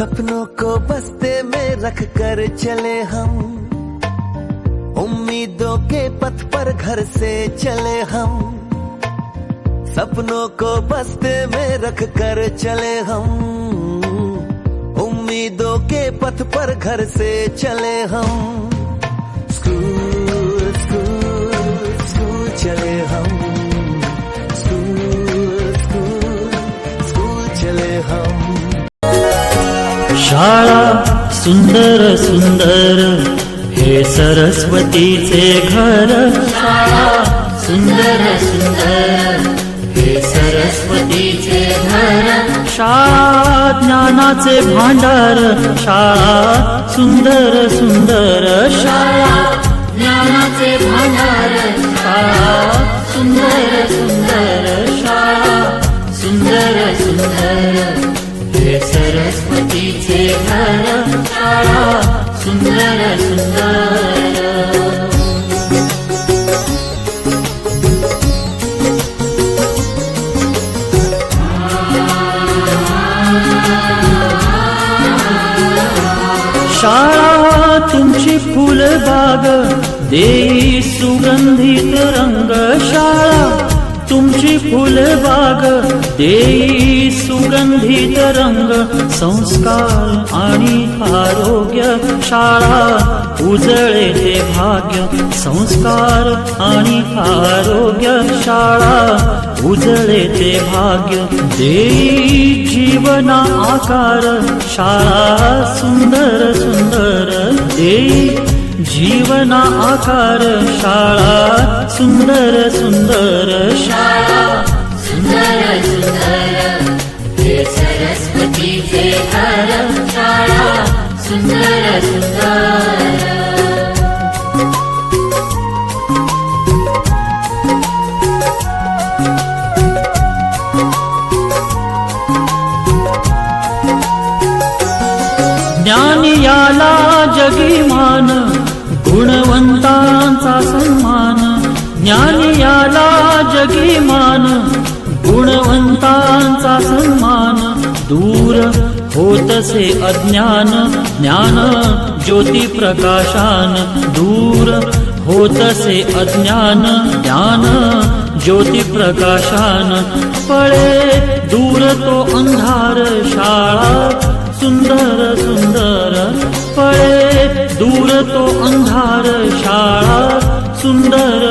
सपनों को बस्ते में रख कर चले हम, उम्मीदों के पथ पर घर से चले हम। सपनों को बस्ते में रख कर चले हम, उम्मीदों के पथ पर घर से चले हम। स्कूल स्कूल स्कूल चले हम, स्कूल स्कूल स्कूल चले हम। शाळा सुंदर सुंदर हे सरस्वतीचे घर, शाळा सुंदर सुंदर हे सरस्वतीचे घर। शाळा ज्ञानाचे भांडार, शाळा सुंदर सुंदर, शाळा ज्ञानाचे भांडार, शाळा सुंदर सुंदर, शाळा सुंदर सुंदर हे सरस्वतीचे घर, शाळा सुंदर सुंदर। शाळा तुमची फुलबाग देई सुगंधित रंग, शाळा तुमची फुलबाग देई सुगंधित रंग। संस्कार आणि आरोग्य शाळा उजळे ते भाग्य, संस्कार आणि आरोग्य शाळा उजळे ते भाग्य। देई जीवना आकार शाळा सुंदर सुंदर, देई जीवना आकार शाळा सुंदर सुंदर, शाळा सुंदर सुंदर हे सरस्वतीचे घर, शाळा सुंदर सुंदर। ज्ञान याला जगी मान, गुणवंतांचा सन्मान। ज्ञान याला जगी मान, गुणवंतांचा सन्मान। दूर होतसे अज्ञान, ज्ञान ज्योती प्रकाशान। दूर होतसे अज्ञान, ज्ञान ज्योती प्रकाशान। पळे दूर तो अंधार, शाळा सुंदर सुंदर। पळे दूर तो अंधार, शाळा सुंदर